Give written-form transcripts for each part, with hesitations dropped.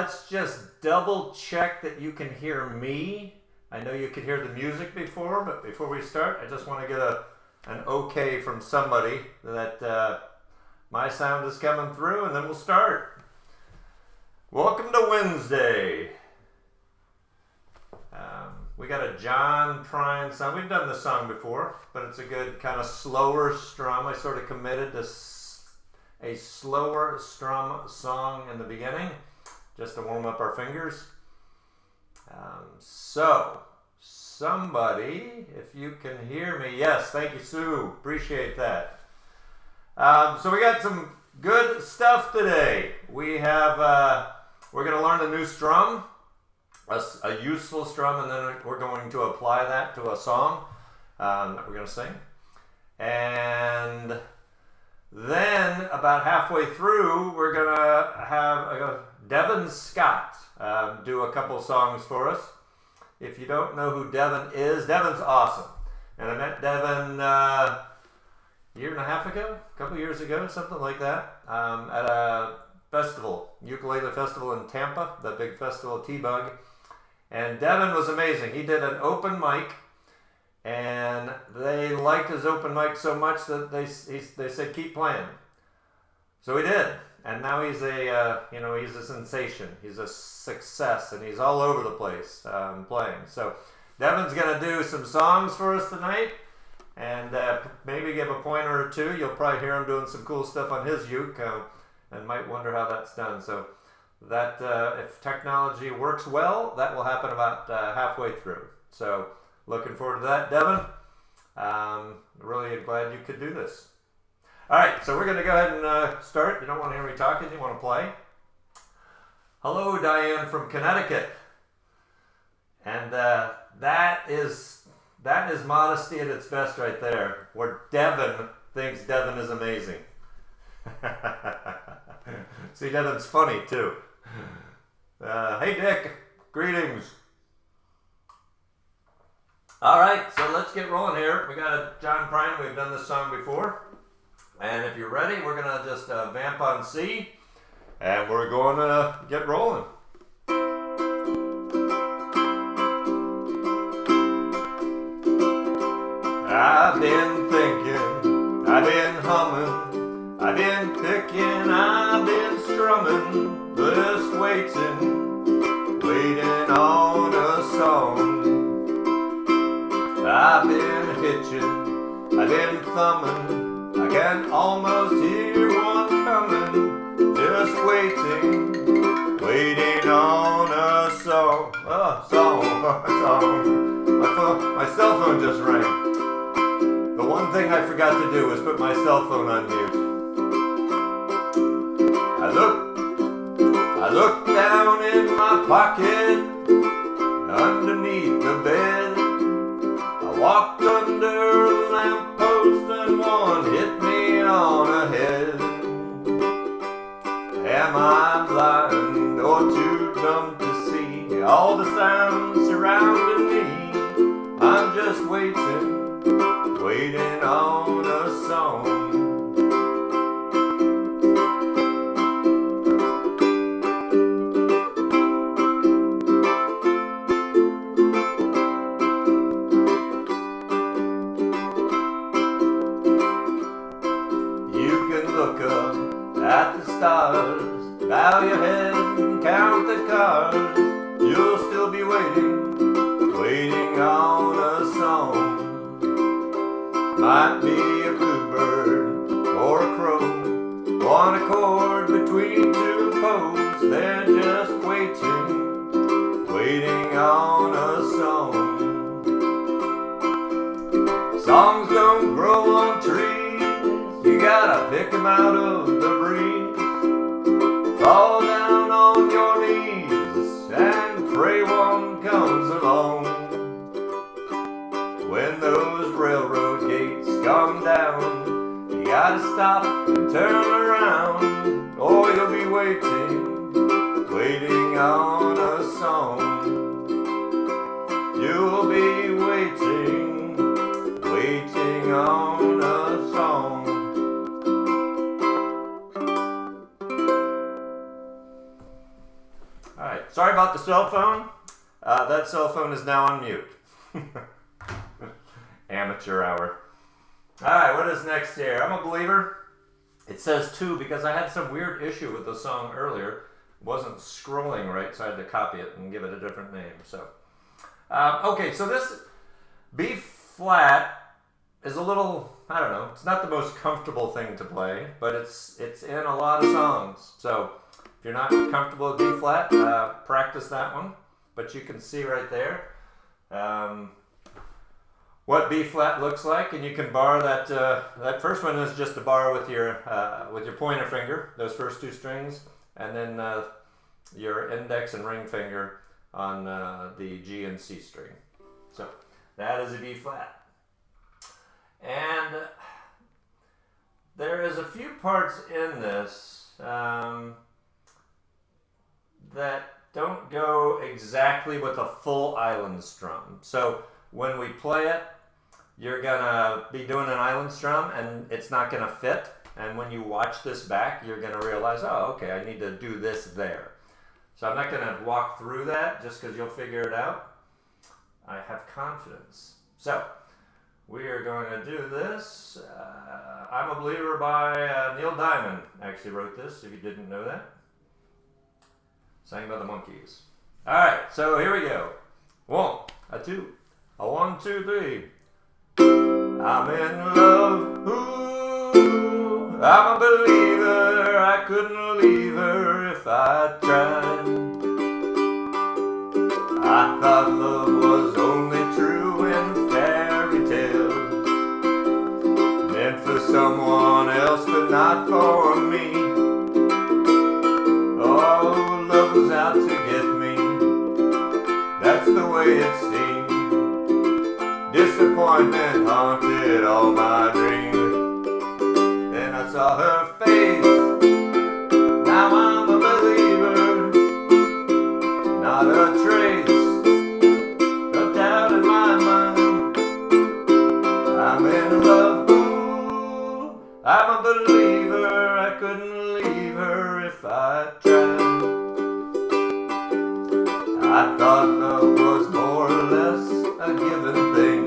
let's just double check that you can hear me. I know you could hear the music before, but before we start, I just want to get an okay from somebody that my sound is coming through, and then we'll start. Welcome to Wednesday. We got a John Prine song. We've done this song before, but it's a good kind of slower strum. I sort of committed to a slower strum song in the beginning, just to warm up our fingers. So, somebody, if you can hear me, yes, thank you, Sue, appreciate that. So we got some good stuff today. We have, we're going to learn a new strum, a useful strum, and then we're going to apply that to a song that we're going to sing. And then about halfway through, we're going to have Devin Scott do a couple songs for us. If you don't know who Devin is, Devin's awesome. And I met Devin a year and a half ago, a couple years ago, something like that, at a festival, Ukulele Festival in Tampa, the big festival, T-Bug. And Devin was amazing. He did an open mic, and they liked his open mic so much that they said keep playing. So he did, and now he's he's a sensation. He's a success, and he's all over the place playing. So Devin's gonna do some songs for us tonight, and maybe give a pointer or two. You'll probably hear him doing some cool stuff on his uke, and might wonder how that's done. So that if technology works well, that will happen about halfway through. So looking forward to that, Devin. Really glad you could do this. All right, so we're going to go ahead and start. You don't want to hear me talking, you want to play. Hello, Diane from Connecticut. And that is modesty at its best right there, where Devin thinks Devin is amazing. See, Devin's funny too. Hey, Dick, greetings. All right, so let's get rolling here. We got a John Prine. We've done this song before. And if you're ready, we're going to just vamp on C, and we're going to get rolling. I've been thinking, I've been humming, I've been picking, I've been strumming, just waiting on a song. I've been hitching, I've been thumbing, I can almost hear one coming, just waiting on a song. A song. My cell phone just rang. The one thing I forgot to do was put my cell phone on mute. I look down in my pocket, underneath the bed. I walked under a lamppost and one hit me on the head. Am I blind or too dumb to see all the sounds surrounding me? I'm just waiting on a song. At the stars, bow your head and count the cars. You'll still be waiting on a song. Might be a bluebird or a crow, one accord between two poles. They're just waiting on a song. Songs don't grow on trees, you gotta pick them out of the breeze. Fall down on your knees and pray one comes along. When those railroad gates come down, you gotta stop and turn around, or you'll be waiting on a song. You'll be waiting on a song. sorry about the cell phone. That cell phone is now on mute. Amateur hour. All right, what is next here? I'm a believer. It says 2 because I had some weird issue with the song earlier. It wasn't scrolling right, so I had to copy it and give it a different name. So, okay, so this B flat is a little, I don't know, it's not the most comfortable thing to play, but it's in a lot of songs. So if you're not comfortable with B flat, practice that one. But you can see right there what B flat looks like, and you can bar that. That first one is just a bar with your pointer finger, those first 2 strings, and then your index and ring finger on the G and C string. So that is a B flat. And there is a few parts in this that don't go exactly with a full island strum. So when we play it, you're gonna be doing an island strum and it's not gonna fit. And when you watch this back, you're gonna realize, oh, okay, I need to do this there. So I'm not gonna walk through that just because you'll figure it out. I have confidence. So we are going to do this. I'm a Believer by Neil Diamond actually wrote this, if you didn't know that. Sang by the Monkees. All right, so here we go. 1, a 2, a 1, 2, 3. I'm in love, ooh, I'm a believer, I couldn't leave her if I tried. I thought love was only true in fairy tales, meant for someone else but not for me. Oh, love was out to get me, that's the way it seemed. Disappointment haunted all my dreams. Then I saw her face, now I'm a believer. Not a trace of doubt in my mind. I'm in love, ooh, I'm a believer. I couldn't leave her if I tried. I thought love was more or less a given thing.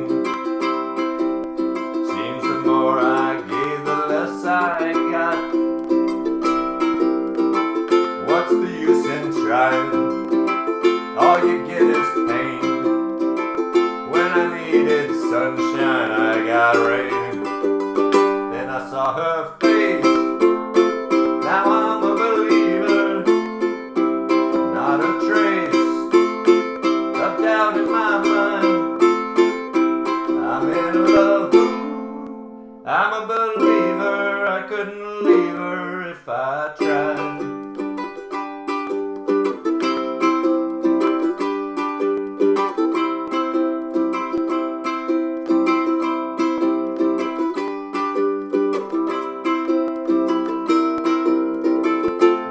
Seems the more I gave, the less I got. What's the use in trying? All you get is pain. When I needed sunshine, I got rain. Then I saw her face, now I'm a believer. Not a trace of doubt in my mind. I'm in love, ooh, I'm a believer. I couldn't leave her if I tried.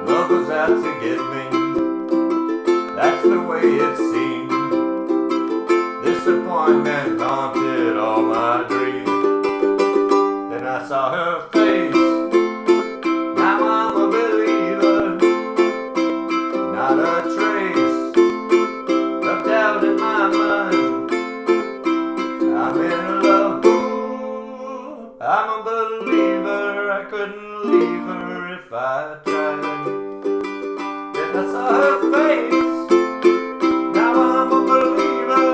Love was out to get me, that's the way it seemed. Disappointment haunted all my dreams. Then I saw her face, now I'm a believer. Not a trace of doubt in my mind. I'm in love, ooh, I'm a believer. I couldn't leave her if I tried. Then I saw her face, now I'm a believer.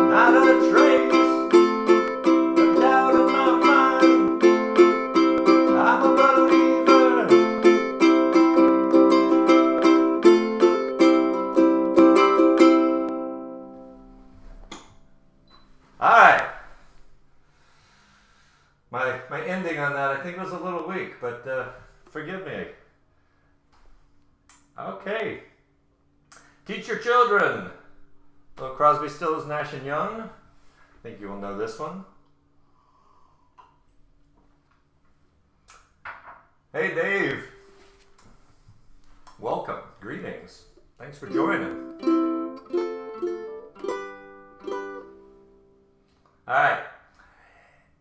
Not a trace of doubt in my mind. I'm a believer. All right. My ending on that I think was a little weak, but forgive me. Okay. Teach your children. Little Crosby, Stills, Nash and Young. I think you will know this one. Hey Dave. Welcome. Greetings. Thanks for joining. Alright.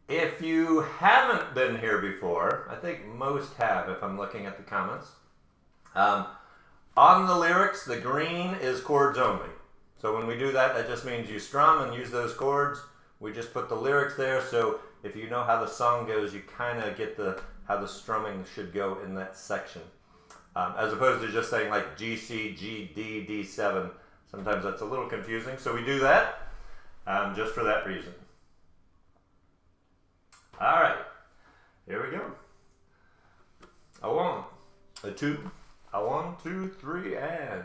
If you haven't been here before, I think most have if I'm looking at the comments. On the lyrics, the green is chords only. So when we do that, that just means you strum and use those chords. We just put the lyrics there, so if you know how the song goes, you kind of get how the strumming should go in that section. As opposed to just saying like G, C, G, D, D7. Sometimes that's a little confusing, so we do that just for that reason. All right, here we go. A 1, a 2, a 1, 2, 3, and...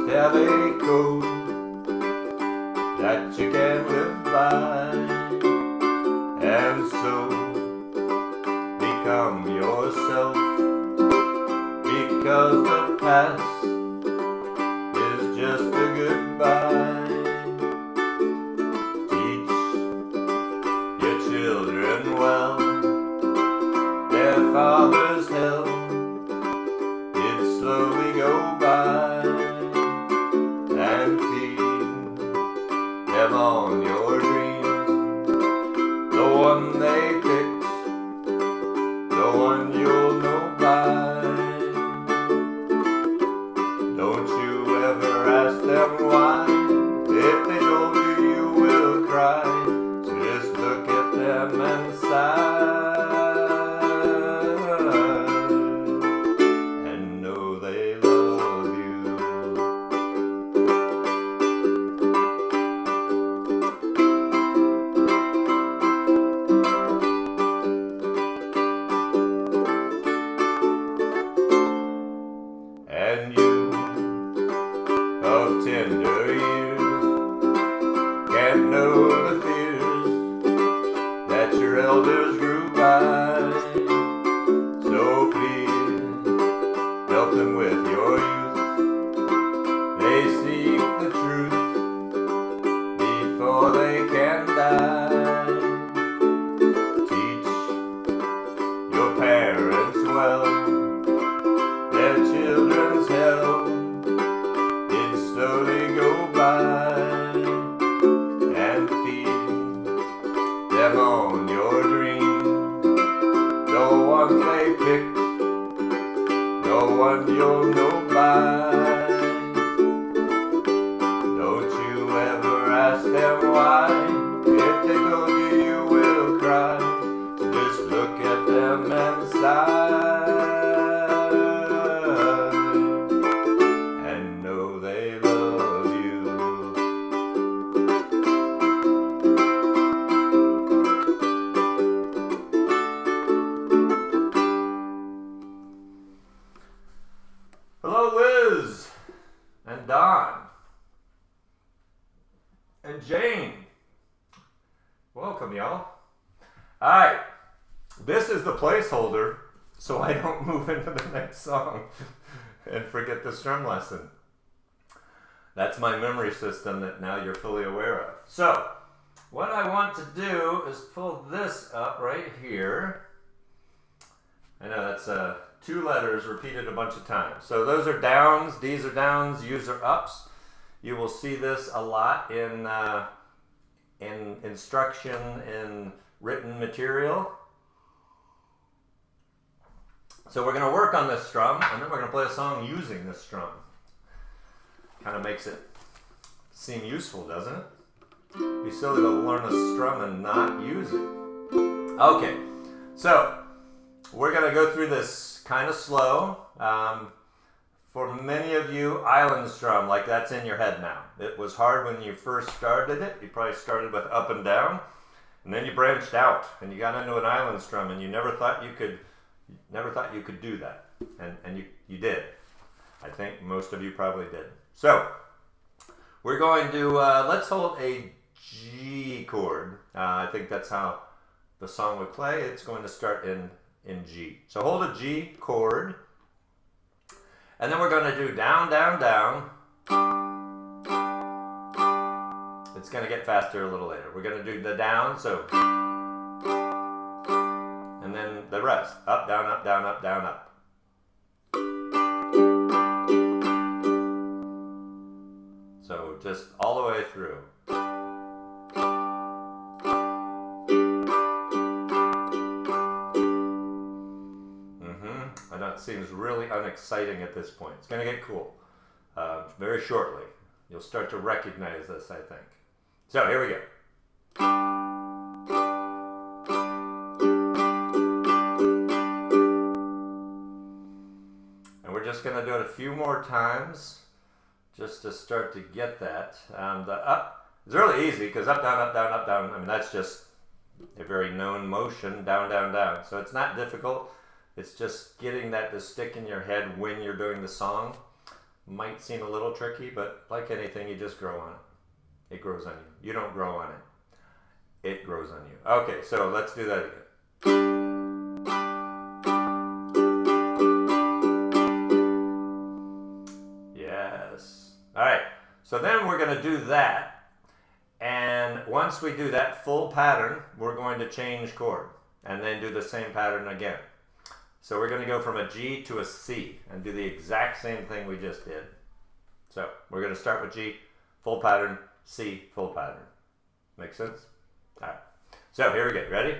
Have a code that you can live by, and so become yourself, because the past is just a goodbye. Teach your children well, their father's hell did slowly go by. And feed them on your dreams, the one they picked, the one you'll know by. Don't you ever ask them why, if they told you you will cry, so just look at them and sigh, and know they love you. And you, of tender years, can't know the fears that your elders grew by. So please, help them with your youth. They seek the truth before they can die. Teach your parents well, their children's hell did slowly go by, and feed them on your dream, the one they picked, the one you'll know by. Don't you ever ask them why, if they told you you will cry, just look at them and sigh. Hello, Liz, and Don, and Jane. Welcome, y'all. All right, this is the placeholder, so I don't move into the next song and forget the strum lesson. That's my memory system that now you're fully aware of. So, what I want to do is pull this up right here. I know that's 2 letters repeated a bunch of times. So those are downs, D's are downs, U's are ups. You will see this a lot in instruction in written material. So we're going to work on this strum, and then we're going to play a song using this strum. Kind of makes it seem useful, doesn't it? It'd be silly to learn a strum and not use it. Okay, so we're going to go through this kind of slow. For many of you, island strum, like that's in your head now. It was hard when you first started it. You probably started with up and down, and then you branched out, and you got into an island strum, and you never thought you could do that, and you did. I think most of you probably did. So we're going to let's hold a G chord. I think that's how the song would play. It's going to start in G. So hold a G chord, and then we're going to do down, down, down. It's going to get faster a little later. We're going to do the down, so, and then the rest. Up, down, up, down, up, down, up. just all the way through. I know it seems really unexciting at this point. It's going to get cool. Very shortly. You'll start to recognize this, I think. So here we go. And we're just going to do it a few more times just to start to get that. The up is really easy because up, down, up, down, up, down. I mean, that's just a very known motion, down, down, down. So it's not difficult. It's just getting that to stick in your head when you're doing the song. Might seem a little tricky, but like anything, you just grow on it. It grows on you. You don't grow on it. It grows on you. Okay, so let's do that again. Yes. All right, so then we're going to do that. And once we do that full pattern, we're going to change chord and then do the same pattern again. So we're going to go from a G to a C and do the exact same thing we just did. So we're going to start with G, full pattern, C, full pattern. Make sense? All right. So here we go. Ready?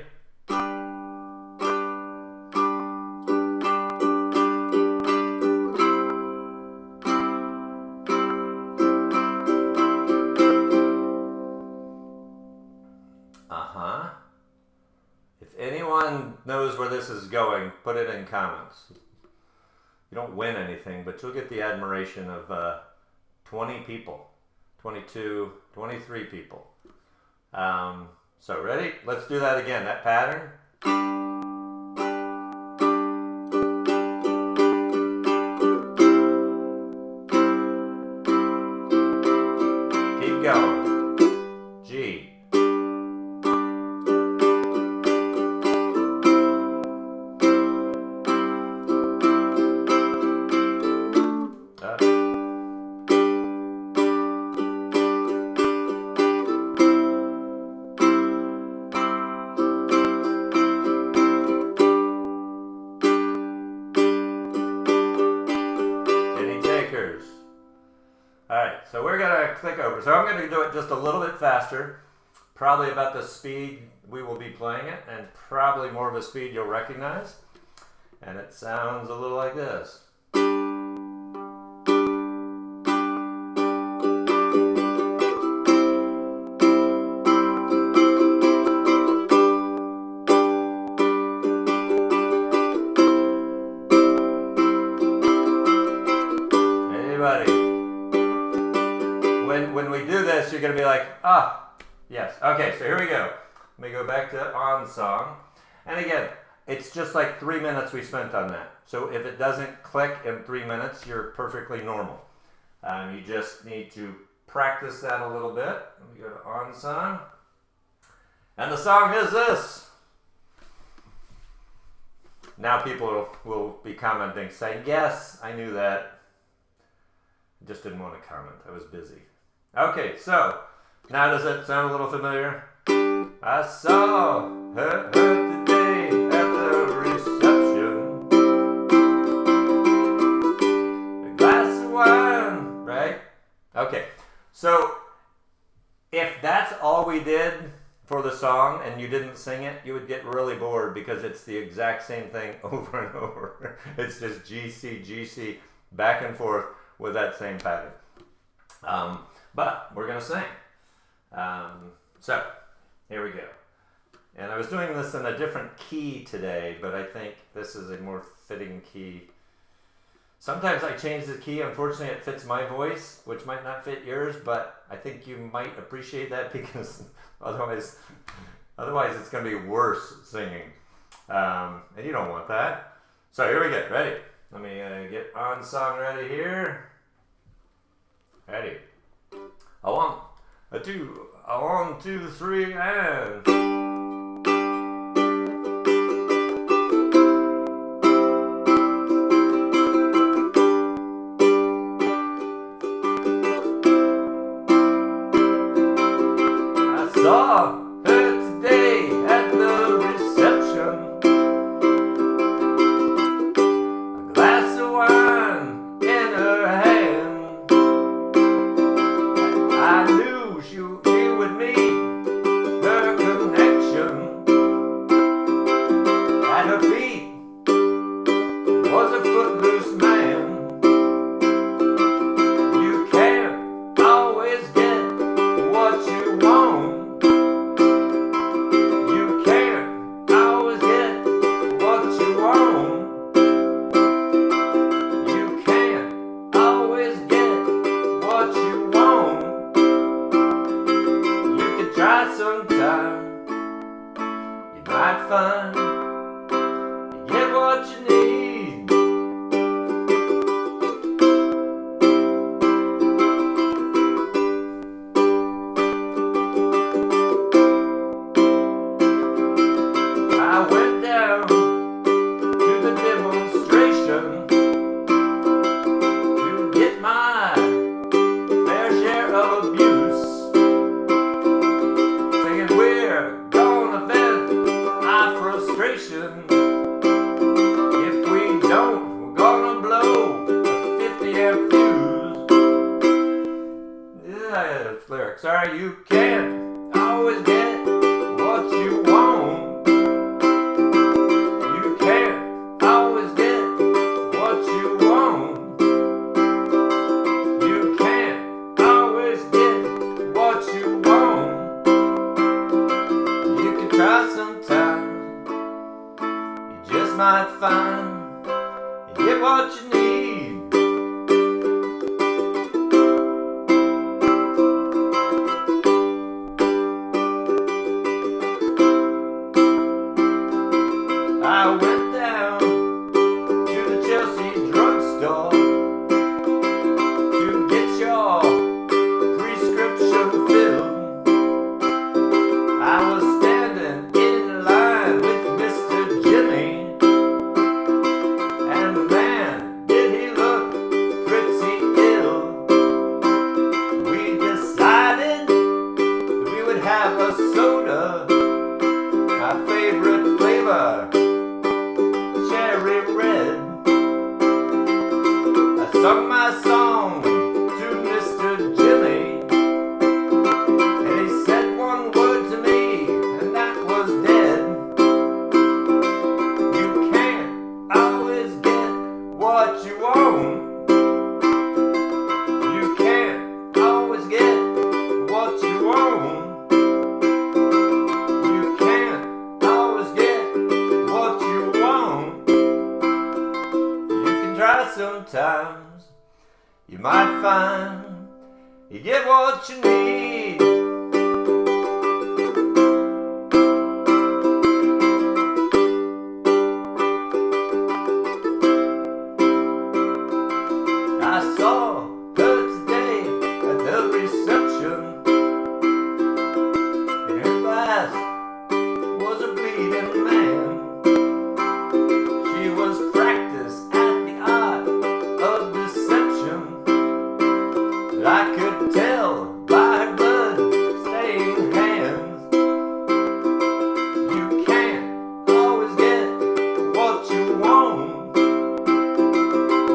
If anyone knows where this is going, put it in comments. You don't win anything, but you'll get the admiration of 20 people, 22, 23 people. So ready? Let's do that again, that pattern. Keep going. G. Alright, so we're going to click over. So I'm going to do it just a little bit faster, probably about the speed we will be playing it, and probably more of a speed you'll recognize. And it sounds a little like this. Anybody? When we do this, you're going to be like, ah, yes. Okay, so here we go. Let me go back to on song. And again, it's just like 3 minutes we spent on that. So if it doesn't click in 3 minutes, you're perfectly normal. You just need to practice that a little bit. Let me go to on song. And the song is this. Now people will be commenting, saying, yes, I knew that. I just didn't want to comment. I was busy. Okay, so now does it sound a little familiar? I saw her today at the reception. A glass of wine, right? Okay, so if that's all we did for the song and you didn't sing it, you would get really bored because it's the exact same thing over and over. It's just G, C, G, C, back and forth with that same pattern. But we're going to sing. So here we go. And I was doing this in a different key today, but I think this is a more fitting key. Sometimes I change the key. Unfortunately, it fits my voice, which might not fit yours, but I think you might appreciate that because otherwise it's going to be worse singing. And you don't want that. So here we go. Ready? Let me get on song ready here. Ready? A one, a two, a 1, 2, 3, and... I saw her today at the reception. A glass of wine in her hand. some time, you might find you get what you need. I went down to the demonstration to get my fair share of abuse, thinking we're gonna vent our frustration. If we don't, we're gonna blow a 50 amp fuse. Yeah, lyrics are you can't always get what you want. You can't always get what you want. You can't always get what you want. You can try sometimes, you just might find you get what you need. I went down to the Chelsea drugstore to get your prescription filled. I was standing in line with Mr. Jimmy, and man, did he look pretty ill. We decided we would have a soda, my favorite flavor, cherry red. I sung my song to Mr. Jimmy, and he said one word to me, and that was dead. You can't always get what you want. You can't always get what you want. You can't always get what you want. You can try sometimes, you might find you get what you need. I saw her today at the reception. In her glass was a bleeding man. She was practiced at the art of deception, but I could tell by her blood-stained hands. You can't always get what you want.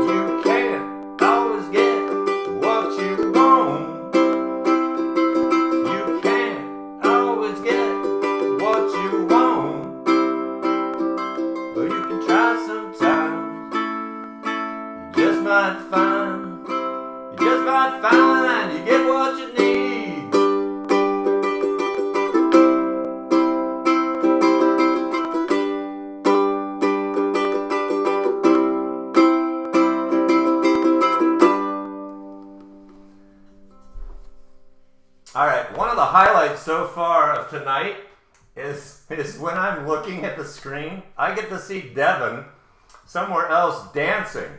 You can't always get what you want. You can't always get what you want. But you can try sometimes, you just might find, you just might find you get what you need. All right, one of the highlights so far of tonight is when I'm looking at the screen, I get to see Devin somewhere else dancing,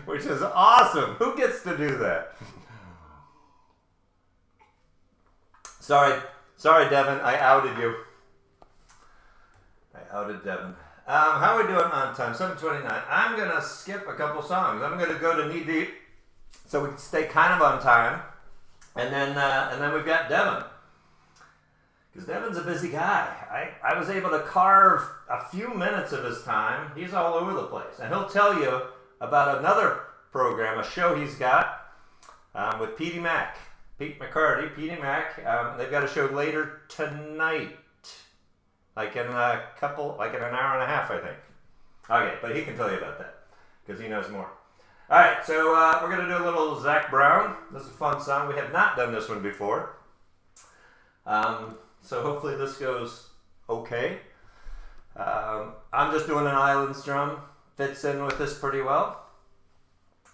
which is awesome. Who gets to do that? Sorry, Devin, I outed you. I outed Devin. How are we doing on time? 7:29. I'm gonna skip a couple songs. I'm gonna go to Knee Deep, so we can stay kind of on time, and then we've got Devin. Because Devin's a busy guy. I was able to carve a few minutes of his time. He's all over the place. And he'll tell you about another program, a show he's got with Pete McCarty, Petey Mac. They've got a show later tonight. Like in an hour and a half, I think. Okay, but he can tell you about that. Because he knows more. Alright, so we're going to do a little Zach Brown. This is a fun song. We have not done this one before. So hopefully this goes okay. I'm just doing an island strum. Fits in with this pretty well.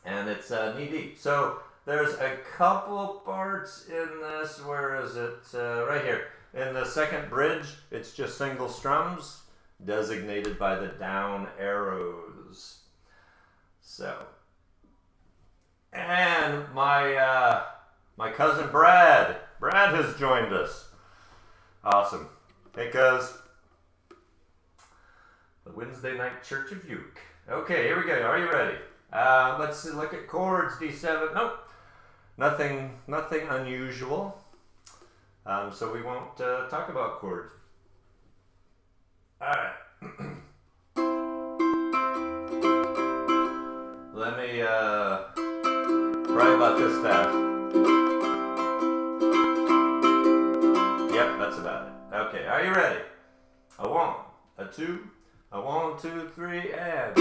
And it's knee deep. So there's a couple parts in this. Where is it? Right here. In the second bridge, it's just single strums designated by the down arrows. So, and my cousin Brad has joined us. Awesome. Hey, cuz. The Wednesday night Church of Uke. Okay, here we go. Are you ready? Let's look at chords. D7. Nope. Nothing unusual. So we won't talk about chords. All right. Let me try about this fast. Yep, that's about it. Okay, are you ready? A 1, a 2, a 1, 2, 3, and...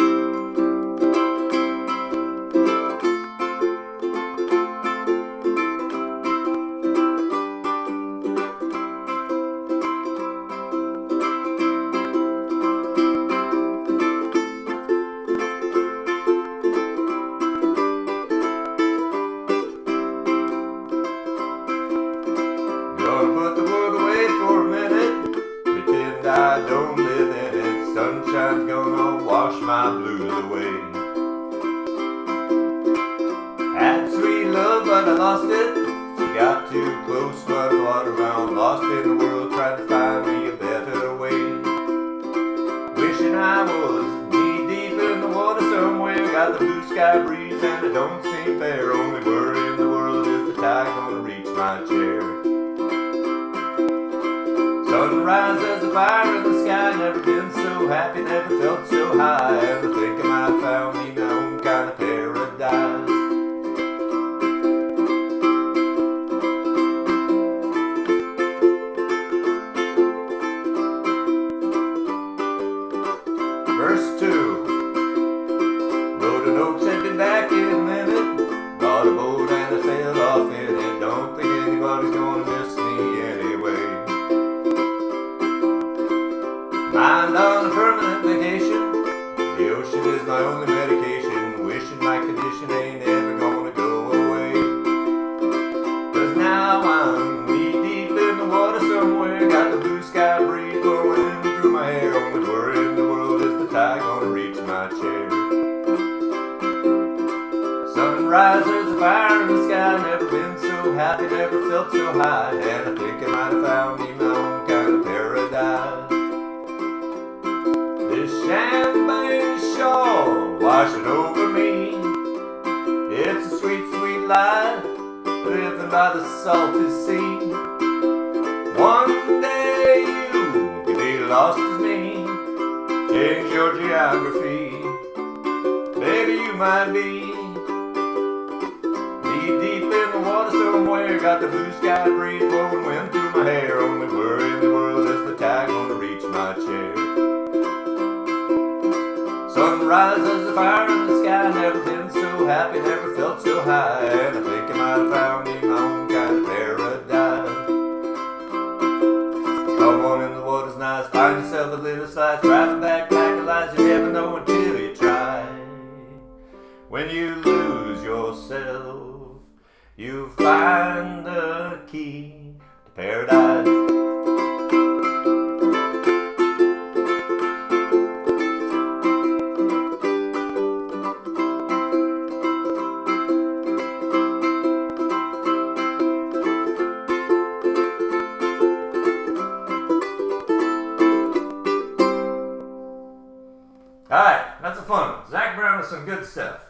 Some good stuff.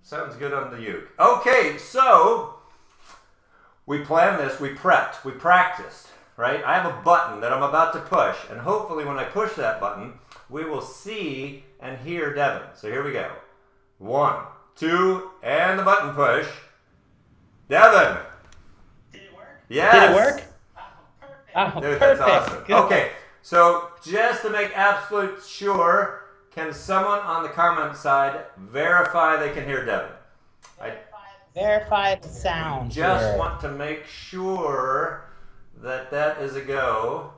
Sounds good on the uke. Okay, so we planned this, we prepped, we practiced, right? I have a button that I'm about to push, and hopefully when I push that button, we will see and hear Devin. So here we go. 1, 2, and the button push. Devin! Did it work? Yes! Did it work? Oh, perfect. Dude, Perfect. that's awesome. Good. Okay, so just to make absolute sure, can someone on the comment side verify they can hear Devin? Verify the sound. Just here. want to make sure that that is a go.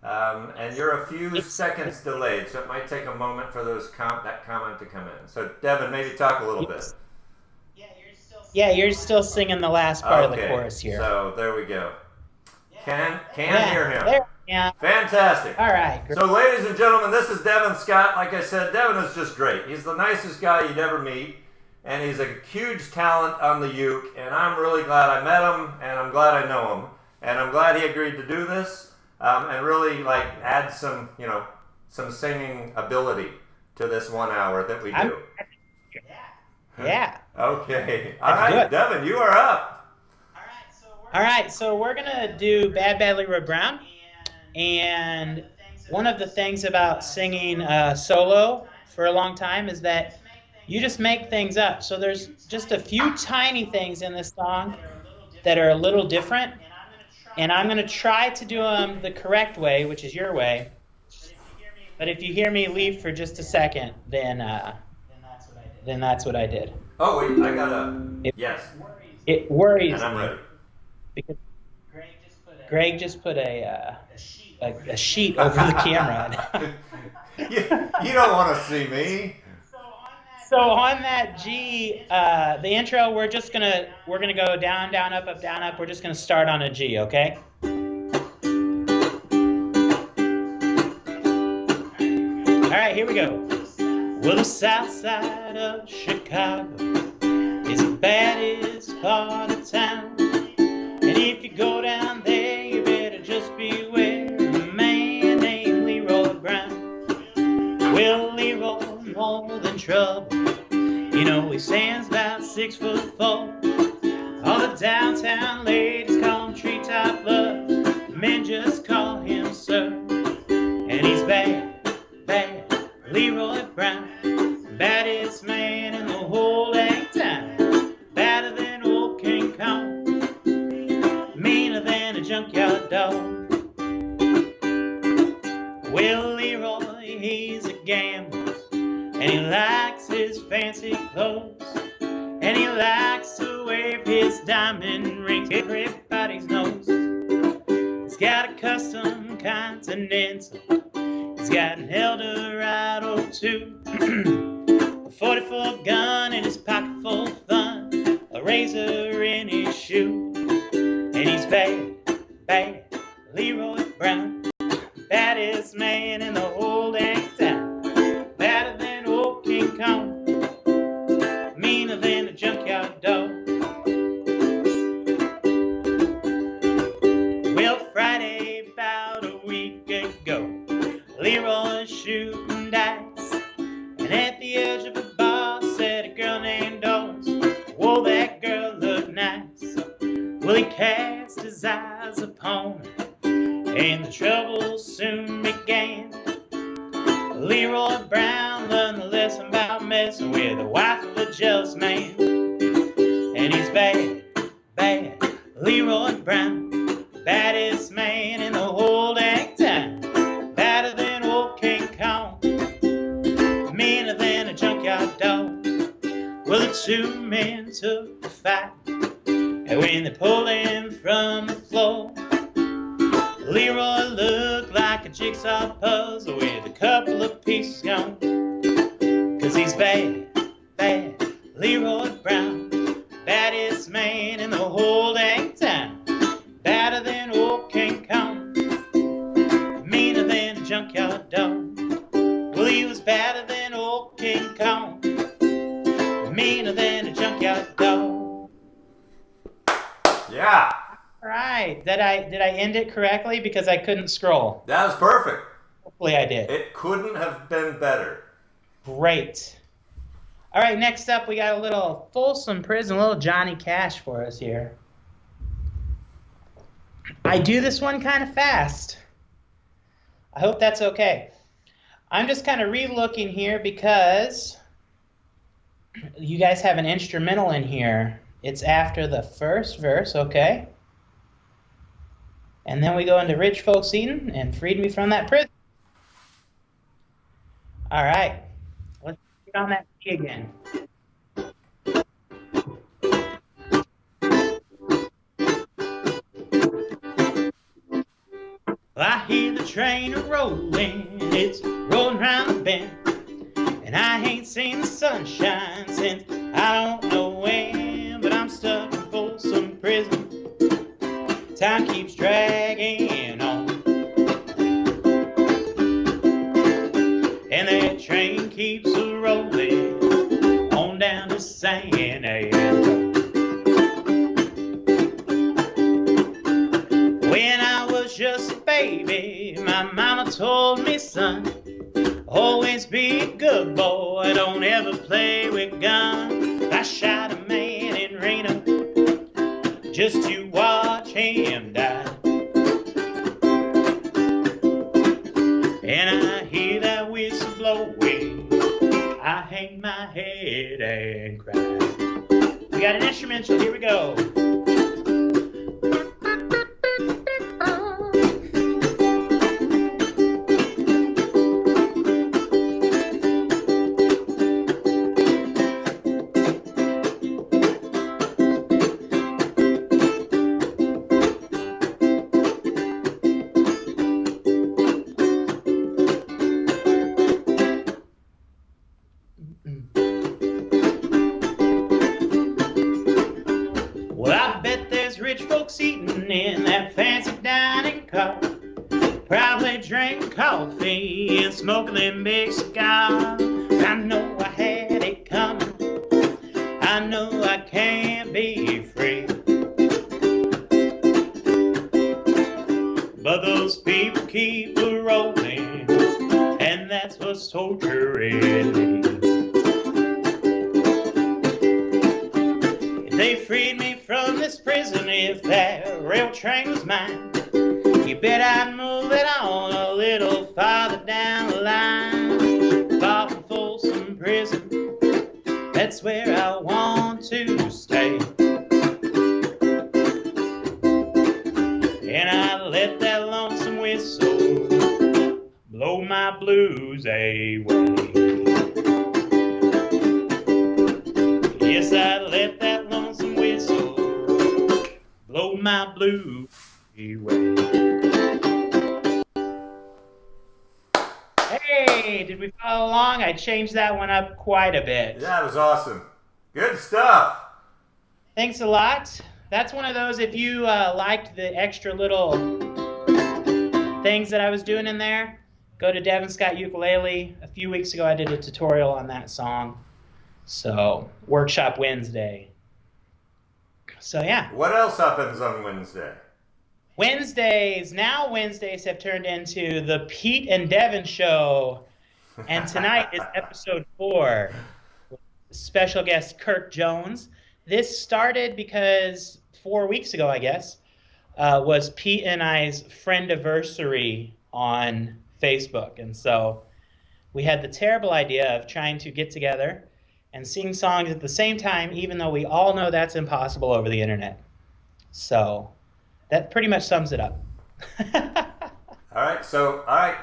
And you're a few seconds delayed, so it might take a moment for that comment to come in. So Devin, maybe talk a little bit. Yeah, you're still Yeah, you're still singing the last part of the Okay, chorus here. so there we go. Can Yeah, hear him. there, yeah. Fantastic. All right. Great. So, ladies and gentlemen, this is Devin Scott. Like I said, Devin is just great. He's the nicest guy you'd ever meet, and he's a huge talent on the uke, and I'm really glad I met him, and I'm glad I know him, and I'm glad he agreed to do this, and really like add some, some singing ability to this 1 hour that we do. Yeah. Okay. All Let's do right, it. Devin, you are up. All right, so we're gonna do Bad Bad Leroy Brown, and one of the things about singing solo for a long time is that you just make things up. So there's just a few tiny things in this song that are a little different, and I'm gonna try to do them the correct way, which is your way. But if you hear me leave for just a second, then that's what I did. Oh, wait, I got a... Yes. It worries And I'm me ready. because Greg just put a sheet over the camera. You don't want to see me. So on that G, the intro, we're gonna go down, down, up, up, down, up. We're just gonna start on a G, okay? All right, here we go. Well, the south side of Chicago is the baddest part of town. And if you go down there, you better just beware of a man named Leroy Brown. Well, Leroy, more than trouble. You know, he stands about 6'4". All the downtown ladies call him treetop love. Men just call him sir. And he's bad, bad, Leroy Brown. Baddest man in the whole dang town. Badder than old King Kong. Meaner than a junkyard dog. Well, Leroy, he's a gambler. And he likes his fancy clothes. And he likes to wave his diamond rings to everybody's nose. He's got a custom Continental. He's got an Eldorado too. A 44 gun in his pocket full of fun. A razor in his shoe. And he's bad, bad, Leroy Brown. Baddest man in the whole dang town. Badder than old King Kong. Meaner than a junkyard dog. Well, Friday about a week ago, Leroy shooting dice. And at the edge of a bar sat a girl named Doris. Whoa, that girl looked nice. Well, he cast his eyes upon her, and the trouble soon began. Leroy Brown learned the lesson about messing with the wife of a jealous man. And he's bad, bad, Leroy Brown. Baddest man in the whole dang town. Badder than old King Kong. Meaner than a junkyard dog. Well, the two men took the fight. And when they pulled him from the floor, Leroy looked like a jigsaw puzzle with a couple of pieces gone. 'Cause he's bad, bad, Leroy Brown. Baddest man in the whole dang town. Badder than old King Kong. Meaner than a junkyard dog. Well, he was badder than old King Kong. Meaner than a junkyard dog. Yeah. All right. Did I end it correctly? Because I couldn't scroll. That was perfect. Hopefully I did. It couldn't have been better. Great. All right, next up we got a little Folsom Prison, a little Johnny Cash for us here. I do this one kind of fast. I hope that's okay. I'm just kind of re-looking here because you guys have an instrumental in here. It's after the first verse, okay? And then we go into Rich Folks Eden and Freed Me From That Prison. All right, let's get on that key again. Well, I hear the train a-rolling, it's rolling round the bend, and I ain't seen the sunshine since I don't know when, but I'm Time keeps dragging on, and that train keeps rolling on down to San Antonio. When I was just a baby, my mama told me, son, always be a good boy, don't ever play with guns. I shot a man in Reno just to watch him die. And I hear that whistle blowing, I hang my head and cry. We got an instrumental, here we go. Well, I bet there's rich folks eating in that fancy dining car, probably drinking coffee and smoking them big cigars. I know I had it coming, I know I can't be free, but those people keep rolling, and that's what's torturing me. If they freed me from this prison, if that rail train was mine, you bet I'd move it on a little farther down the line. Far from Folsom Prison, that's where I want to stay. And I let that lonesome whistle blow my blues away. Yes, I let that lonesome whistle blow my blues away. Hey, did we follow along? I changed that one up quite a bit. That was awesome. Good stuff. Thanks a lot. That's one of those, if you liked the extra little things that I was doing in there, go to Devin Scott Ukulele. A few weeks ago I did a tutorial on that song. So, Workshop Wednesday. So yeah. What else happens on Wednesday? Wednesdays have turned into the Pete and Devin show. And tonight is episode 4. Special guest Kirk Jones. This started because 4 weeks ago, I guess, was Pete and I's friendiversary on Facebook. And so we had the terrible idea of trying to get together and sing songs at the same time, even though we all know that's impossible over the internet. So that pretty much sums it up. All right,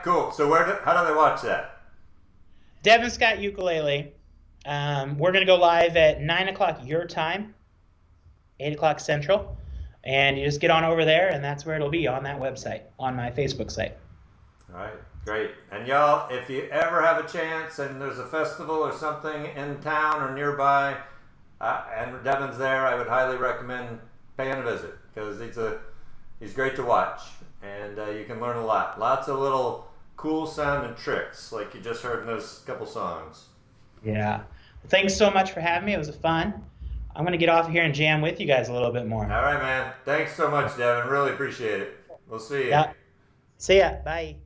cool. So how do they watch that? Devin Scott Ukulele. We're going to go live at 9 o'clock your time, 8 o'clock Central. And you just get on over there, and that's where it'll be, on that website, on my Facebook site. All right, great. And y'all, if you ever have a chance and there's a festival or something in town or nearby, and Devin's there, I would highly recommend paying a visit, because he's great to watch, and you can learn a lot. Lots of little cool sounding tricks, like you just heard in those couple songs. Yeah. Thanks so much for having me. It was fun. I'm going to get off here and jam with you guys a little bit more. All right, man. Thanks so much, Devin. Really appreciate it. We'll see you. Yeah. See ya. Bye.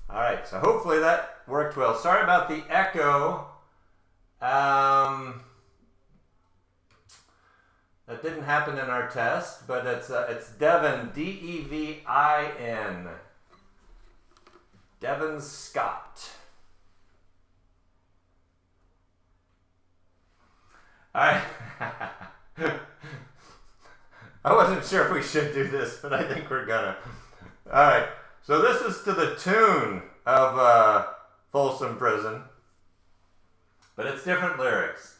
All right, so hopefully that worked well. Sorry about the echo. That didn't happen in our test, but it's Devin, D-E-V-I-N. Devin Scott. All right. I wasn't sure if we should do this, but I think we're gonna. All right. So this is to the tune of Folsom Prison, but it's different lyrics.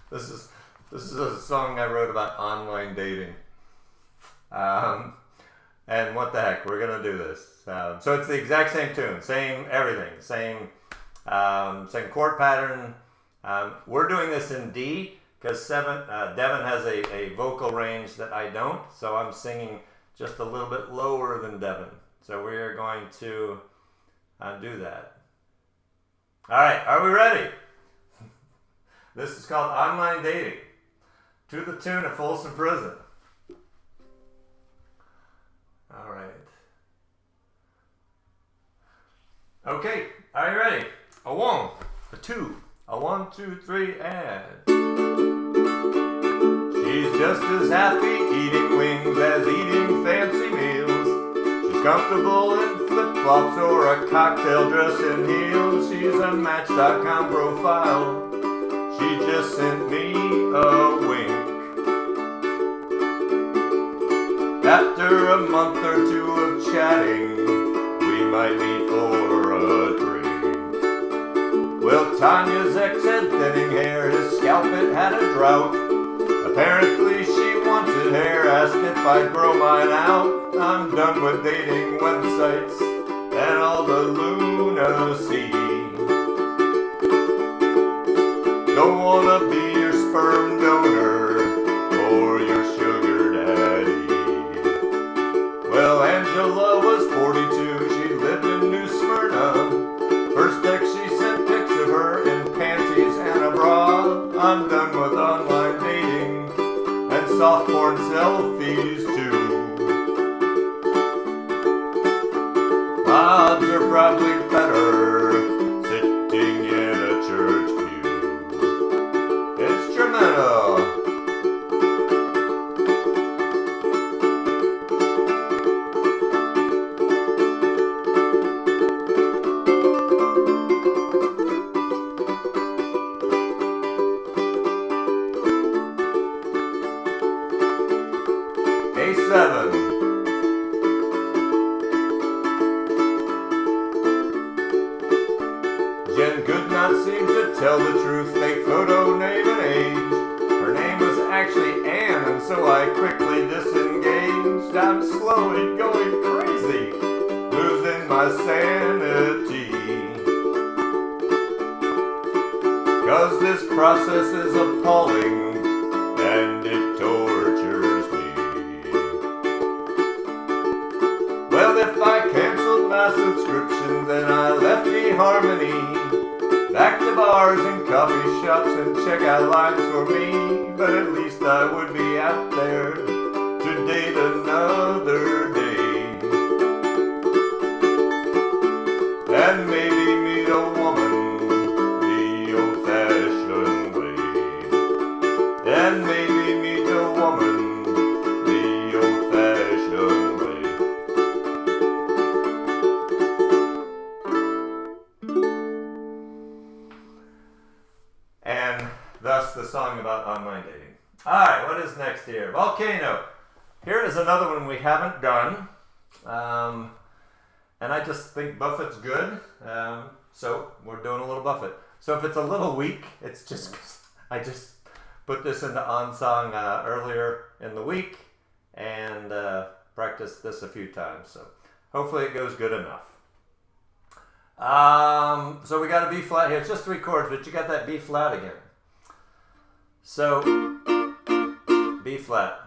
This is a song I wrote about online dating. And what the heck, we're gonna do this. So it's the exact same tune, same everything, same chord pattern. We're doing this in D because Devin has a vocal range that I don't, so I'm singing just a little bit lower than Devin. So we are going to do that. All right, are we ready? This is called Online Dating, to the tune of Folsom Prison. All right. Okay, are you ready? A 1, a 2, a 1, 2, 3, and... She's just as happy eating wings as eating fancy meals. She's comfortable in flip-flops or a cocktail dress in heels. She's a Match.com profile. She just sent me a wink. After a month or two of chatting, we might meet for a drink. Well, Tanya's ex had thinning hair, his scalp it had a drought. Apparently she wanted hair, asked if I'd grow mine out. I'm done with dating websites and all the lunacy. Don't wanna be your sperm donor or your sugar daddy. Well, Angela was 42, she lived in New Smyrna. First text she sent pics of her in panties and a bra. I'm done with online dating and soft porn selfies too. My odds are probably better sitting in a church pew. It's tremendous. A7. Jen could not seem to tell the truth, fake photo, name and age. Her name was actually Anne, and so I quickly disengaged. I'm slowly going crazy, losing my sanity. 'Cause this process is appalling, and it tortures me. Well, if I canceled my subscriptions and I left eHarmony, back to bars and coffee shops and checkout lines for me, but at least I would be out there to date another day. And maybe meet a woman the old-fashioned way. And maybe meet a woman the old-fashioned way. And thus the song about online dating. Alright, what is next here? Volcano. Here is another one we haven't done. And I just think Buffett's good. So we're doing a little Buffett. So if it's a little weak, it's just 'cause I just put this into On Song earlier in the week and practiced this a few times. So hopefully it goes good enough. So we got a B flat here. It's just 3 chords, but you got that B flat again. So B flat.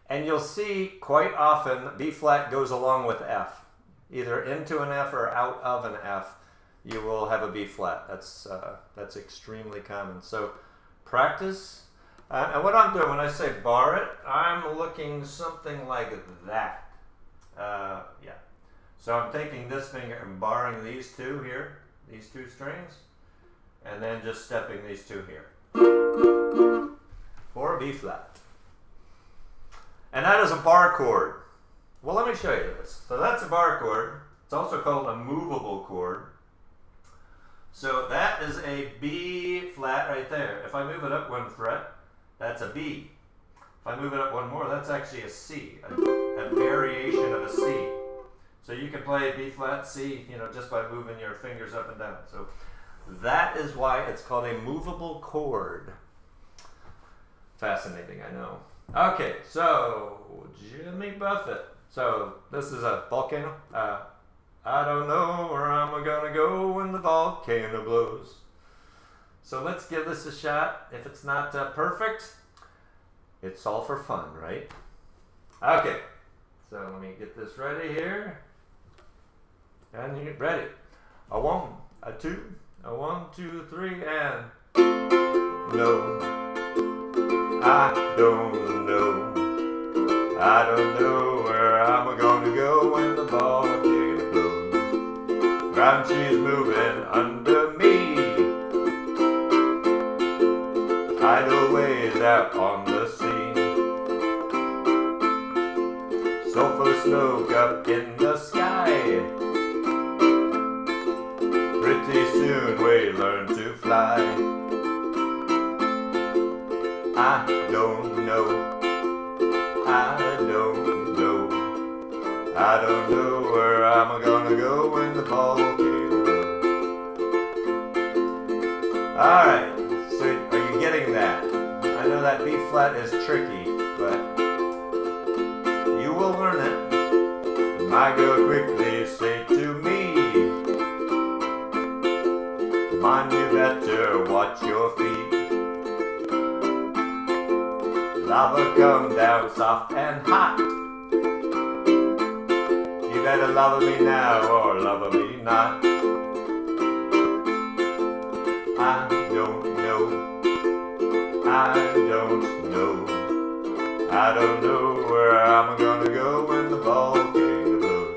And you'll see quite often B flat goes along with F. Either into an F or out of an F, you will have a B flat. That's extremely common. So practice. And what I'm doing when I say bar it, I'm looking something like that. Yeah. So I'm taking this finger and barring these two here, these 2 strings, and then just stepping these 2 here. For a B flat. And that is a bar chord. Well, let me show you this. So that's a bar chord. It's also called a movable chord. So that is a B flat right there. If I move it up 1 fret, that's a B. If I move it up 1 more, that's actually a C, a variation of a C. So you can play B flat C, just by moving your fingers up and down. So that is why it's called a movable chord. Fascinating, I know. Okay, so Jimmy Buffett. So this is a volcano. I don't know where I'm gonna go when the volcano blows. So let's give this a shot. If it's not perfect, it's all for fun, right? Okay, so let me get this ready here. And you ready? A 1, a 2, a 1, 2, 3, and no, I don't know. I don't know where I'm gonna go when the ball game blows. Ground she's moving under me. Tidal waves out on the sea. Sulfur smoke up in the sky. Pretty soon we learn to fly. I don't know. I don't know. I don't know where I'm gonna go when the ball game blows. Alright, so are you getting that? I know that B flat is tricky, but you will learn it. My girl quickly say to me, mind you better watch your feet. Lava come down soft and hot. You better love me now or love me not. I don't know. I don't know. I don't know where I'm gonna go when the ball game blows.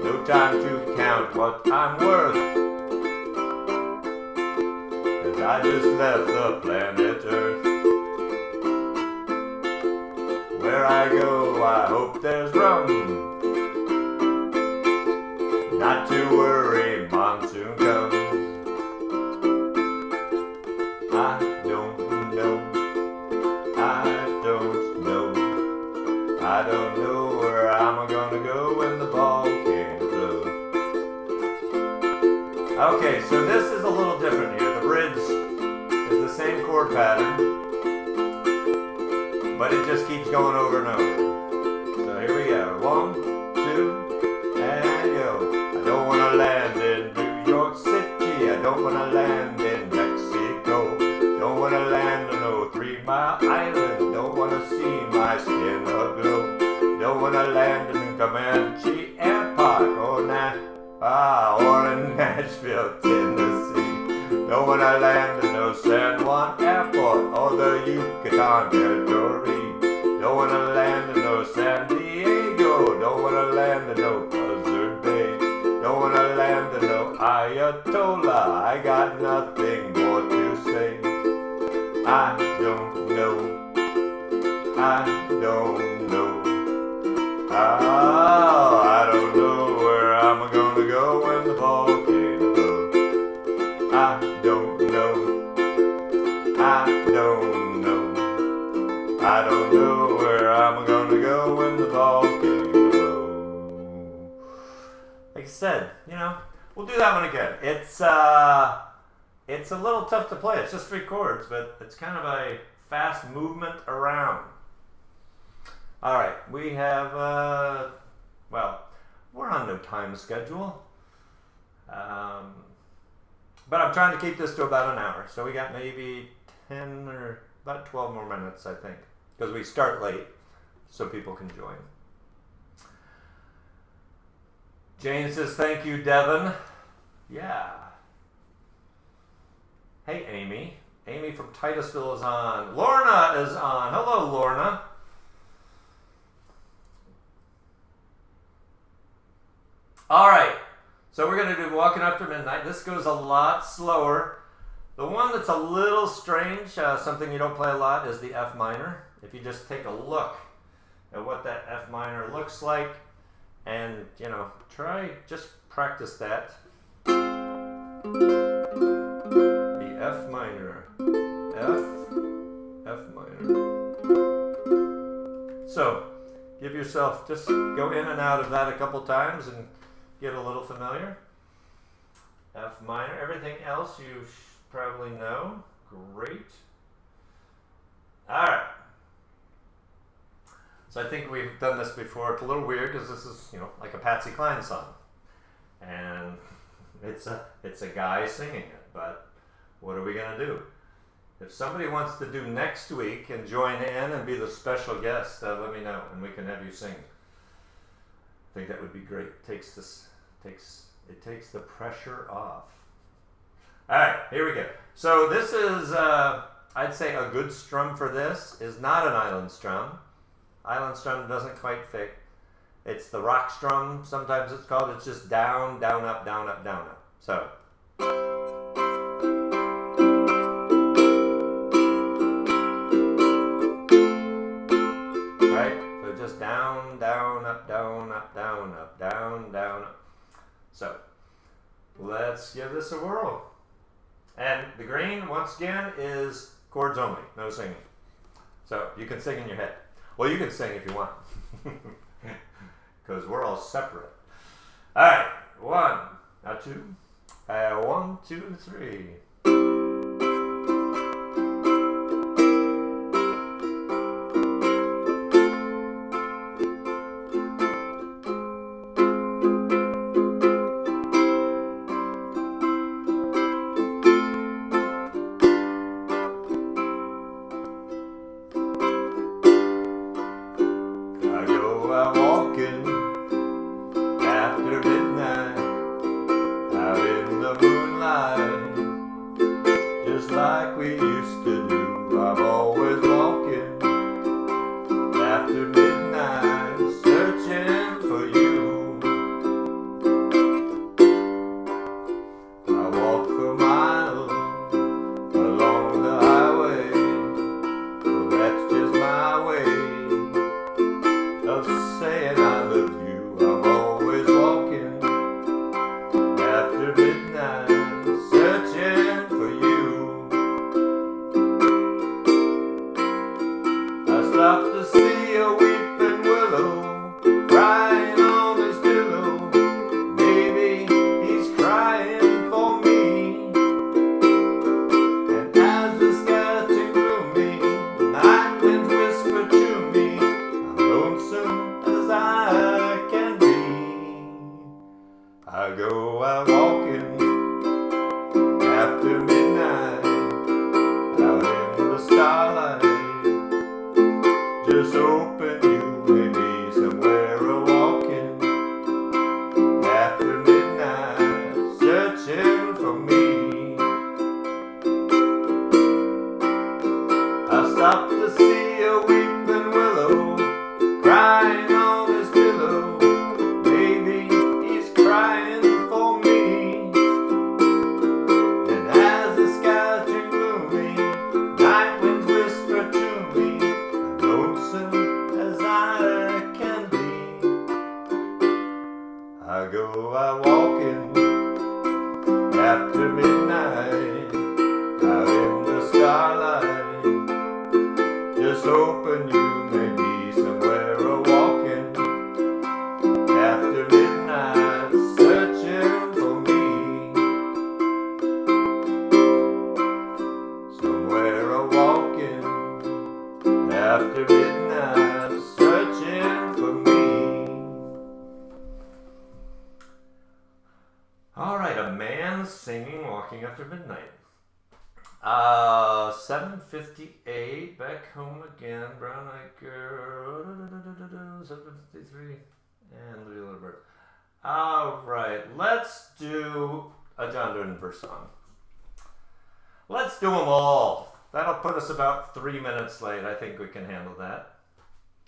No time to count what I'm worth, 'cause I just left the planet Earth. Where I go, I hope there's rum. Not to worry, monsoon comes. I don't know. I don't know. I don't know where I'm gonna go when the ball game blows. Okay, so this is a little different here. The bridge is the same chord pattern, but it just keeps going over and over. So here we go. 1, 2, and go. I don't want to land in New York City. I don't want to land in Mexico. Don't want to land on no 3 Mile Island. Don't want to see my skin aglow. Don't want to land in Comanche Airport or in Nashville, Tennessee. Don't want to land in no San Juan Airport or the Yucatan Territory. Don't want to land in no San Diego. Don't want to land in no Buzzard Bay. Don't want to land in no Ayatollah. I got nothing more to say. I don't know. I don't know. Oh, I don't know where I'm gonna go when the ball game blows. I don't know. I don't know. I don't know where I'm gonna go when the ball game blows. Like I said, we'll do that one again. It's a little tough to play. It's just 3 chords, but it's kind of a fast movement around. All right, we have, we're on no time schedule. But I'm trying to keep this to about an hour. So we got maybe 10 or about 12 more minutes, I think, because we start late so people can join. Jane says, thank you, Devin. Yeah. Hey, Amy. Amy from Titusville is on. Lorna is on. Hello, Lorna. All right. So we're going to do Walking After Midnight. This goes a lot slower. The one that's a little strange, something you don't play a lot, is the F minor. If you just take a look at what that F minor looks like and, just practice that. The F minor. F minor. So, give yourself, just go in and out of that a couple times and get a little familiar. F minor. Everything else you probably know. Great. All right. So I think we've done this before. It's a little weird because this is, like a Patsy Cline song, and it's a guy singing it. But what are we going to do? If somebody wants to do next week and join in and be the special guest, let me know and we can have you sing. I think that would be great. It takes the pressure off. All right, here we go. So this is, I'd say a good strum for this is not an island strum. Island strum doesn't quite fit. It's the rock strum, sometimes it's called. It's just down, down, up, down, up, down, up. So. Right? So just down, down, up, down, up, down, up, down, down, up. So, let's give this a whirl. And the green, once again, is chords only, no singing. So you can sing in your head. Well, you can sing if you want, because we're all separate. All right, 1, now 2, 1, 2, 3. Like we used to do, I'm always walking after midnight, searching for you. I walk for miles along the highway, well that's just my way of saying I love you. I'm always walking after midnight, searching for you. Stop to see a weeping willow crying on his pillow. Maybe he's crying for me. And as the skies turn gloomy, night winds whisper to me, I'm lonesome as I can be. I go out walking after midnight, out in the starlight. Just hoping you may be somewhere a-walking after midnight, searching for me. I stopped to see a weeping willow crying on his pillow. Maybe he's crying for me. And as the skies turn gloomy, night winds whisper to me, lonesome as I can be. I go out walking after midnight, out in the starlight, just hoping you may be somewhere a-walking after midnight, searching for me. Somewhere a-walking after midnight, searching for me. All right, a man singing Walking After Midnight. 7:58, back home again, brown-eyed girl, 7:53, and Little Little Bird. All right, let's do a John Denver song. Let's do them all. That'll put us about 3 minutes late. I think we can handle that.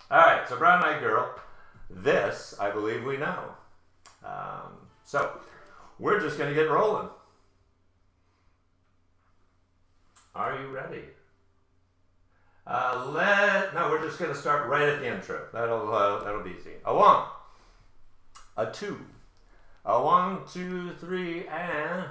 All right, so Brown Eyed Girl. This, I believe we know. So, we're just going to get rolling. Are you ready? No, we're just going to start right at the intro. That'll be easy. A 1, a 2, a 1, 2, 3, and...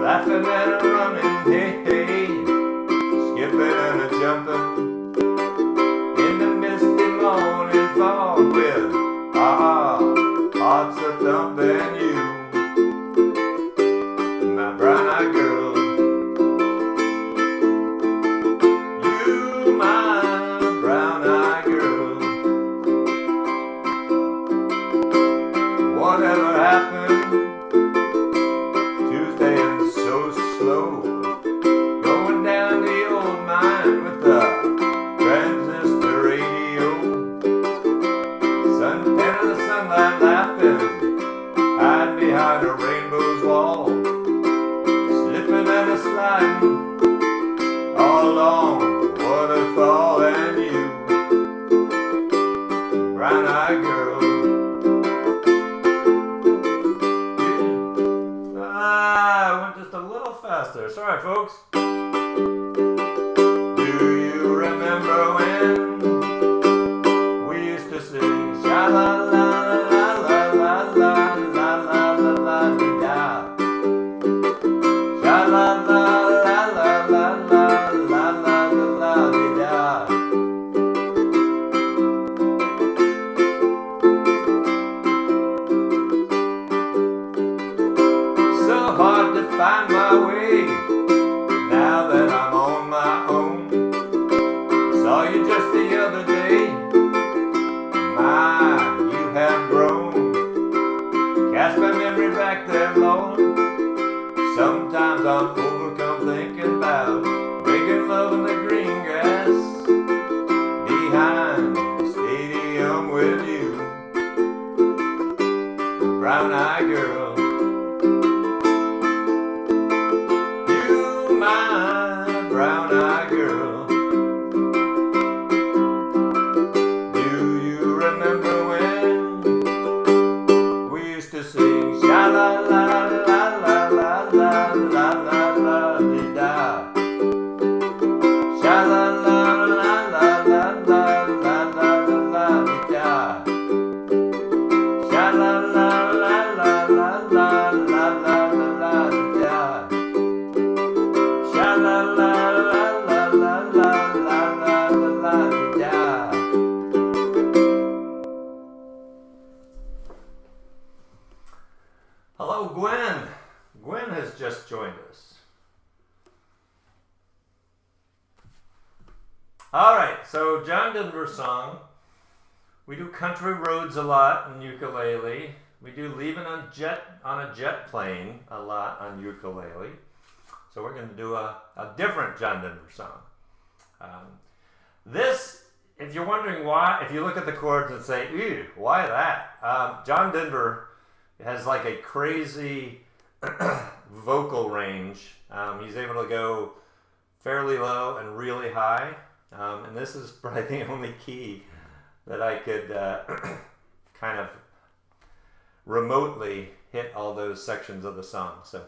Laughing brown-eyed girl. I went just a little faster. Sorry, folks. Do you remember when we used to sing sha la la la la la la la la la la da? Sha la la la la la la la la la da. So hard to find my way now that I'm on my own. Saw you just the other day. My, you have grown. Cast my memory back there, Lord. Sometimes I'm overcome thinking about making love in the green grass behind the stadium with you, brown-eyed girl. You, my brown-eyed girl. Do you remember when we used to sing sha la la la la la la la la la dee da? Sha la la la la la la la la la dee da. Sha la la la la la la la la la dee da. Sha la la la la la la la la dee da. Hello, Gwen. Gwen has just joined us. All right, so John Denver song. We do country roads a lot in ukulele. We do leaving on a jet plane a lot on ukulele. So we're going to do a different John Denver song. This, if you're wondering why, if you look at the chords and say, ew, why that? John Denver has like a crazy vocal range. He's able to go fairly low and really high. And this is probably the only key that I could kind of remotely hit all those sections of the song. So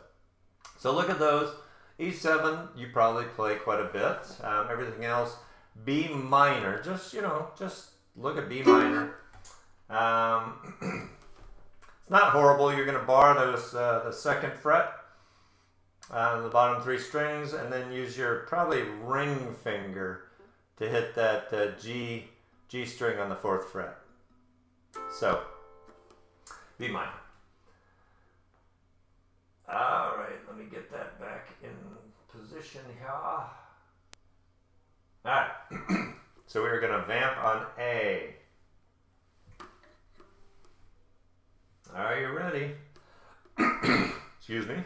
look at those. E7, you probably play quite a bit. Everything else, B minor. Just look at B minor. It's not horrible. You're going to bar those the second fret, the bottom three strings, and then use your probably ring finger to hit that G string on the fourth fret. So, B minor. All right, let me get that back in position here. All right, so we're going to vamp on A. Are you ready? Excuse me.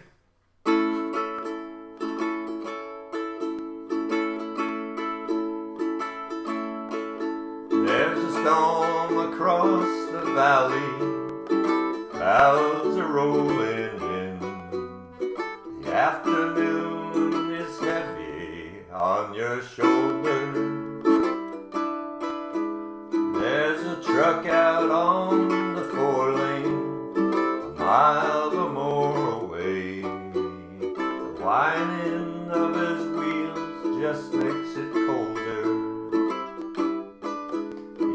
There's a storm across the valley, clouds are rolling in. The afternoon is heavy on your shoulder. There's a truck out on the 4-lane, a mile or more away. The whining of his wheels just makes it colder.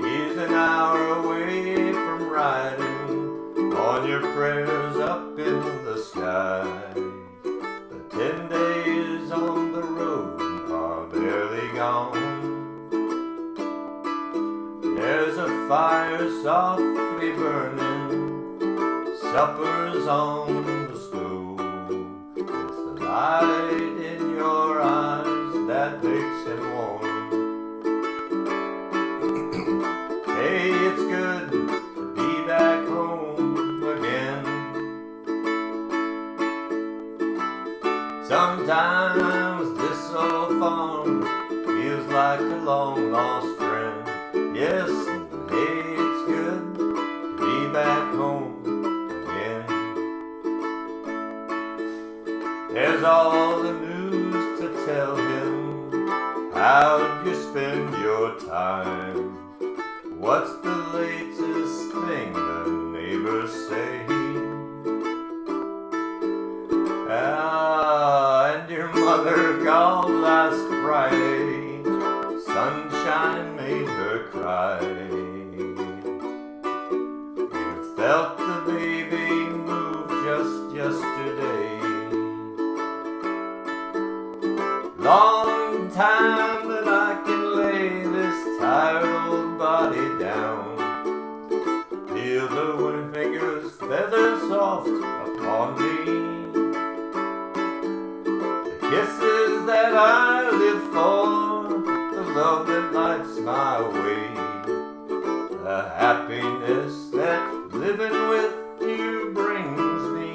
He's an hour away from riding on your prayers up in the sky. The 10 days on the road are barely gone. There's a fire softly burning, supper's on the stove. It's the light in your eyes that makes him warm. Hey, it's good to be back home again. Sometimes this old farm feels like a long lost friend. Yes, hey, it's good to be back home again. There's all the news to tell him, What's the latest thing the neighbors say? And your mother called last Friday. Sunshine made her cry. You felt the baby move just yesterday. Long time that I can lay this tired old body down. Feel the wind fingers feather soft upon me. The kisses that I live for, the love that lights my way, the happiness that living with you brings me.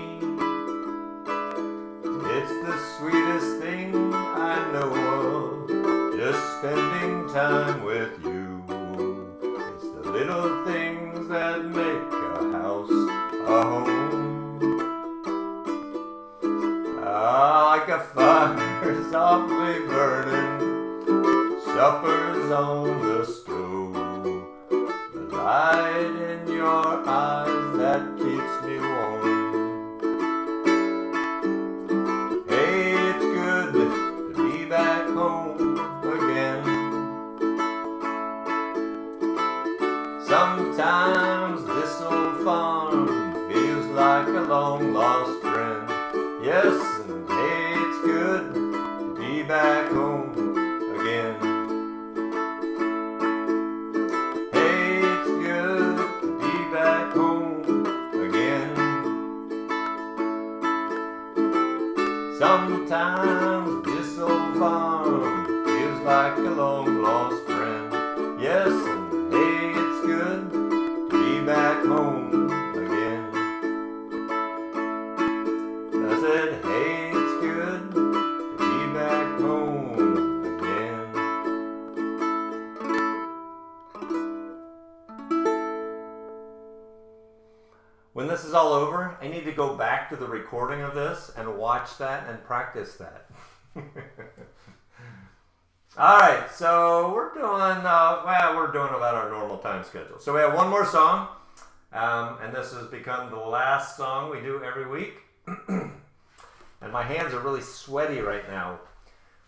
It's the sweetest thing I know of, just spending time with you. It's the little things that make a house a home. Like a fire softly burning, supper's on the stove, the light in your eyes that keeps me warm. Hey, it's good to be back home again. Sometimes this old farm feels like a long lost friend. Yes, and hey, it's good to be back home again. Hey, it's good to be back home again. Sometimes this old farm feels like a long lost friend. Yes, and hey, it's good to be back home again. I said, hey, it's good to be back home again. When this is all over, I need to go back to the recording of this and watch that and practice that. All right, so we're doing about our normal time schedule. So we have one more song, and this has become the last song we do every week. And my hands are really sweaty right now,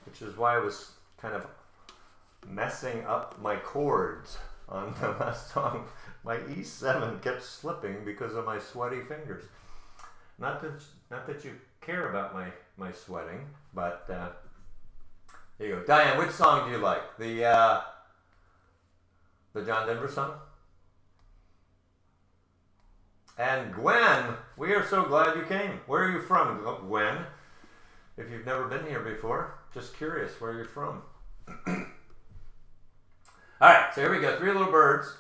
which is why I was kind of messing up my chords on the last song. My E7 kept slipping because of my sweaty fingers. Not that you care about my sweating, but there you go. Diane, which song do you like? The John Denver song? And Gwen, we are so glad you came. Where are you from, Gwen? If you've never been here before, just curious where you're from. All right, so here we go. 3 little birds.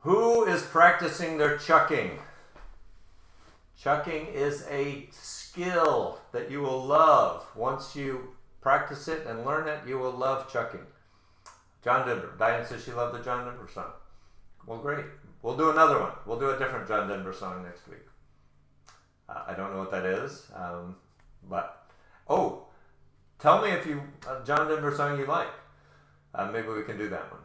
Who is practicing their chucking? Chucking is a skill that you will love. Once you practice it and learn it, you will love chucking. John Denver. Diane says she loved the John Denver song. Well, great. We'll do another one. We'll do a different John Denver song next week. I don't know what that is, but tell me if a John Denver song you like. Maybe we can do that one.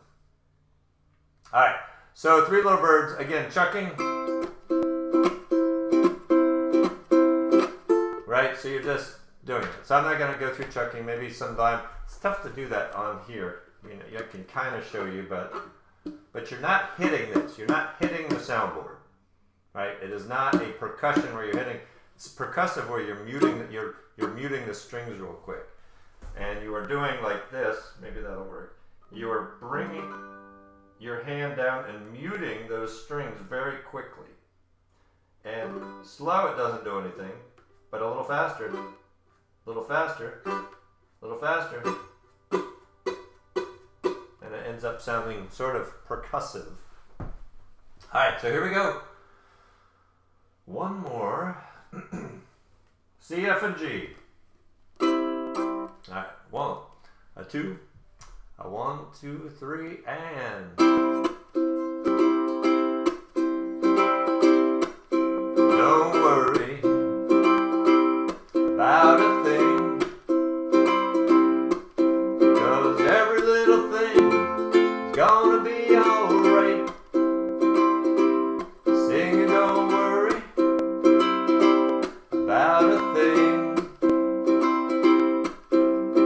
All right. So 3 little birds. Again, chucking. Right. So you're just doing it. So I'm not going to go through chucking. Maybe sometime. It's tough to do that on here. You know, I can kind of show you, but you're not hitting this. You're not hitting the soundboard, right? It is not a percussion where you're hitting. It's percussive where you're muting the strings real quick, and you are doing like this. Maybe that'll work. You are bringing your hand down and muting those strings very quickly, and slow. It doesn't do anything, but a little faster, a little faster, a little faster. And it ends up sounding sort of percussive. All right, so here we go. One more. C, F, and G. All right, 1, a 2, a 1, 2, 3, and. Don't worry about a thing. Gonna be be alright. Singing, don't worry about a thing,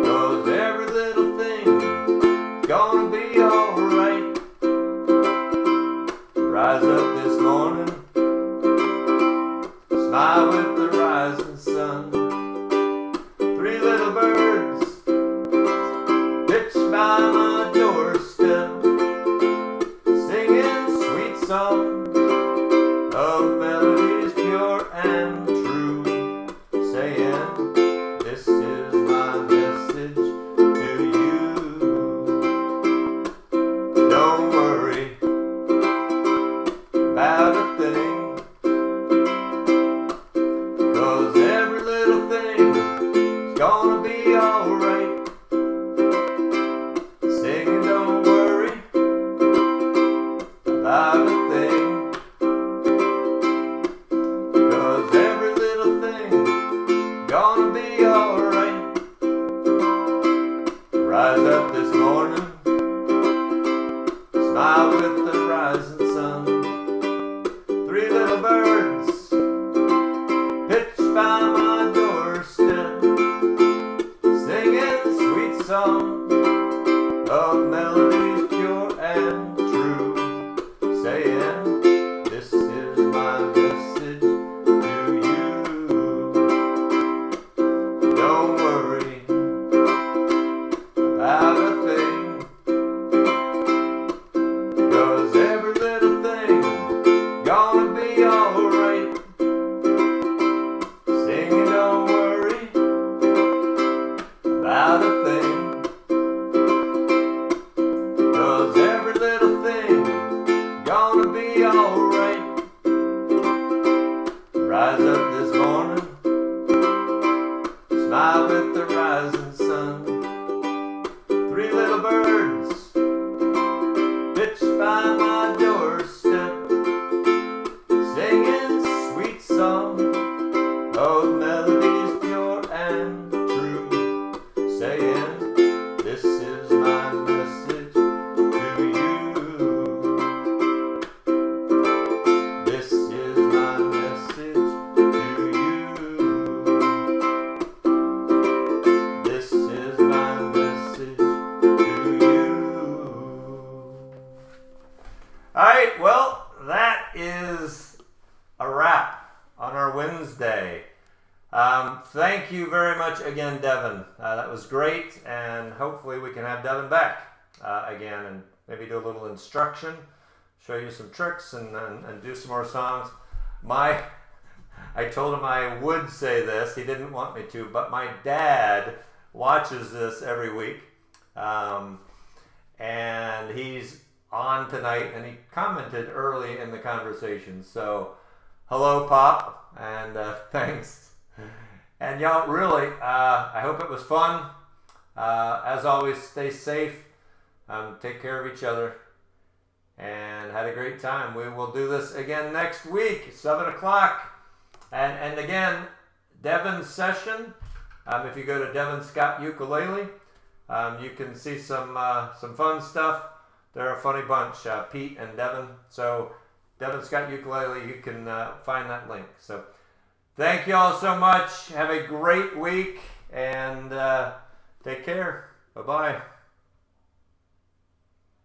'cause every little thing's gonna be alright. Rise up this morning, smile with the rising sun. Three little birds pitched by my doorstep, singing sweet songs of melodies pure and true, saying, this is my message to you. Don't worry about a thing, 'cause every little thing's gonna be alright. Singing, don't worry about a thing, 'cause every little thing's gonna be alright. Rise up this morning, smile with the rising sun. Three little birds pitched by my doorstep, singing sweet songs of melodies pure and true, saying, this is my message to you. Don't worry about a thing, 'cause every little thing's gonna be alright. Singing, don't worry about a thing, 'cause every little thing's gonna be alright. Rise up this morning, smile with the rising sun. Three little birds pitched by my doorstep, singing sweet songs of melodies pure and true, saying, this is my message to you. This is my message to you. This is my message to you. Alright, well, that is a wrap on our Wednesday. Thank you very much again, Devin. That was great, and hopefully we can have Devin back again and maybe do a little instruction, show you some tricks, and do some more songs. I told him I would say this. He didn't want me to, but my dad watches this every week, and he's on tonight, and he commented early in the conversation. So, hello, Pop, and thanks. And y'all, really, I hope it was fun. As always, stay safe, take care of each other, and had a great time. We will do this again next week, 7 o'clock. And again, Devin's session, if you go to Devin Scott Ukulele, you can see some fun stuff. They're a funny bunch, Pete and Devin. So Devin Scott Ukulele, you can find that link. So thank you all so much. Have a great week, and take care. Bye-bye.